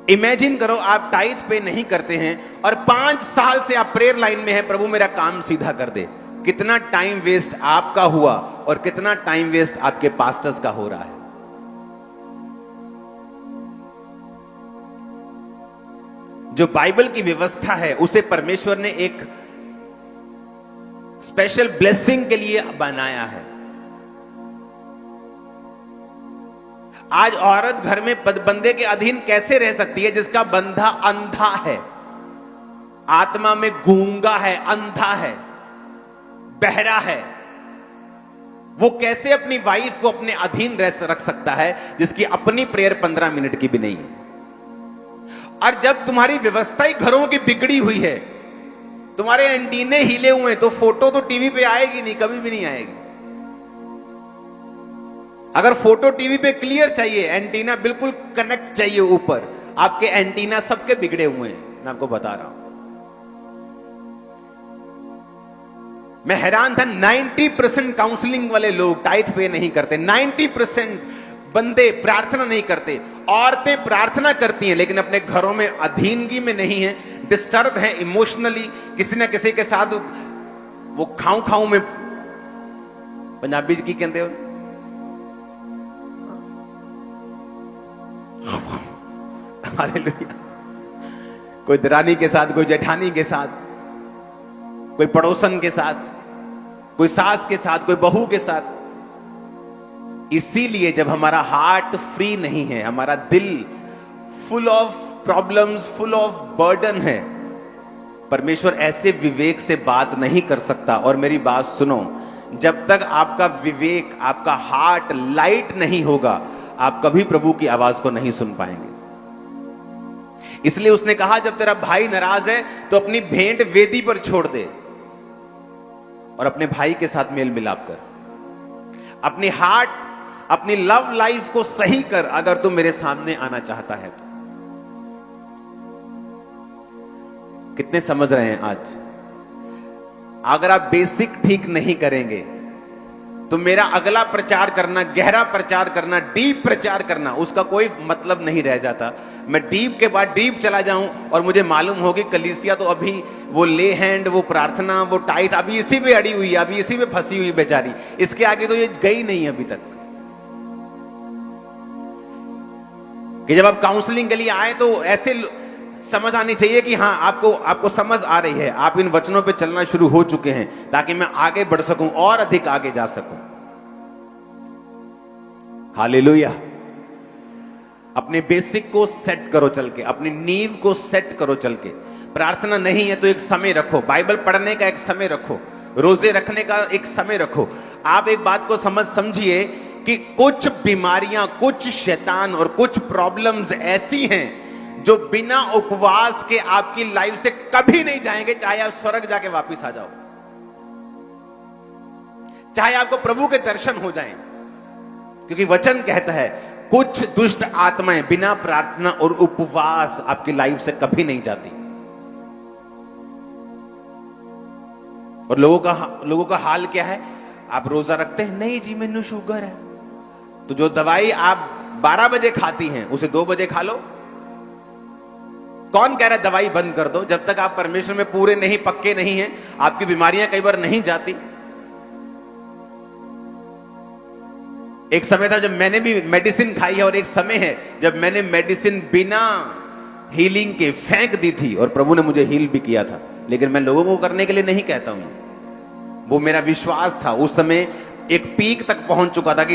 Imagine करो आप tithe पे नहीं करते हैं और 5 साल से आप प्रेयर लाइन में हैं, प्रभु मेरा काम सीधा कर दे। कितना टाइम वेस्ट आपका हुआ और कितना टाइम वेस्ट आपके पास्टर्स का हो रहा है। जो बाइबल की व्यवस्था है उसे परमेश्वर ने एक स्पेशल ब्लेसिंग के लिए बनाया है। आज औरत घर में बंदे के अधीन कैसे रह सकती है जिसका बंधा अंधा है, आत्मा में गूंगा है, अंधा है, बहरा है? वो कैसे अपनी वाइफ को अपने अधीन रख सकता है जिसकी अपनी प्रेयर 15 मिनट की भी नहीं है? और जब तुम्हारी व्यवस्था ही घरों की बिगड़ी हुई है, तुम्हारे एंटीने हिले हुए हैं, तो फोटो तो टीवी पे आएगी नहीं, कभी भी नहीं आएगी। अगर फोटो टीवी पे क्लियर चाहिए, एंटीना बिल्कुल कनेक्ट चाहिए ऊपर, आपके एंटीना सबके बिगड़े हुए हैं, मैं आपको बता रहा हूं। मैं हैरान था, 90% काउंसलिंग वाले लोग टाइथ पे नहीं करते, 90% बंदे प्रार्थना नहीं करते, औरतें प्रार्थना करती हैं लेकिन अपने घरों में अधीनगी में नहीं है, डिस्टर्ब है इमोशनली, किसी ना किसी के साथ वो खाऊं खाऊं में, पंजाबी की कहते हो, हालेलुया, कोई दरानी के साथ, कोई जेठानी के साथ, कोई पड़ोसन के साथ, कोई सास के साथ, कोई बहू के साथ। इसीलिए जब हमारा हार्ट फ्री नहीं है, हमारा दिल full of problems, full of burden है, परमेश्वर ऐसे विवेक से बात नहीं कर सकता। और मेरी बात सुनो, जब तक आपका विवेक, आपका हार्ट लाइट नहीं होगा, आप कभी प्रभु की आवाज को नहीं सुन पाएंगे। इसलिए उसने कहा, जब तेरा भाई नाराज है तो अपनी भेंट वेदी पर छोड़ दे और अपने भाई के साथ मेल मिलाप कर, अपनी हार्ट, अपनी लव लाइफ को सही कर, अगर तू मेरे सामने आना चाहता है तो। कितने समझ रहे हैं आज? अगर आप बेसिक ठीक नहीं करेंगे तो मेरा अगला प्रचार करना, गहरा प्रचार करना, डीप प्रचार करना, उसका कोई मतलब नहीं रह जाता। मैं डीप के बाद डीप चला जाऊं और मुझे मालूम होगी कलीसिया तो अभी वो ले हैंड, वो प्रार्थना, वो टाइट अभी इसी में अड़ी हुई है, अभी इसी में फंसी हुई बेचारी, इसके आगे तो ये गई नहीं अभी तक। कि जब आप काउंसलिंग के लिए आए तो ऐसे समझ आनी चाहिए कि हाँ, आपको समझ आ रही है, आप इन वचनों पे चलना शुरू हो चुके हैं, ताकि मैं आगे बढ़ सकूं और अधिक आगे जा सकूं। हालेलुया। अपने बेसिक को सेट करो चल के, अपनी नींव को सेट करो चल के। प्रार्थना नहीं है तो एक समय रखो, बाइबल पढ़ने का एक समय रखो, रोजे रखने का एक समय रखो। आप एक बात को समझिए कि कुछ बीमारियां, कुछ शैतान और कुछ प्रॉब्लम्स ऐसी हैं जो बिना उपवास के आपकी लाइफ से कभी नहीं जाएंगे, चाहे आप स्वर्ग जाके वापस आ जाओ, चाहे आपको प्रभु के दर्शन हो जाएं। क्योंकि वचन कहता है, कुछ दुष्ट आत्माएं बिना प्रार्थना और उपवास आपकी लाइफ से कभी नहीं जाती। और लोगों का हाल क्या है? आप रोजा रखते हैं, नहीं जी मैंने शुगर है, तो जो दवाई आप 12 बजे खाती हैं उसे 2 बजे खा लो। कौन कह रहा है दवाई बंद कर दो? जब तक आप परमेश्वर में पूरे नहीं, पक्के नहीं हैं, आपकी बीमारियां कई बार नहीं जाती। एक समय था जब मैंने भी मेडिसिन खाई है, और एक समय है जब मैंने मेडिसिन बिना हीलिंग के फेंक दी थी और प्रभु ने मुझे हील भी किया था। लेकिन मैं लोगों को करने के लिए नहीं कहता हूं, वो मेरा विश्वास था। उस समय एक पीक तक पहुंच चुका था कि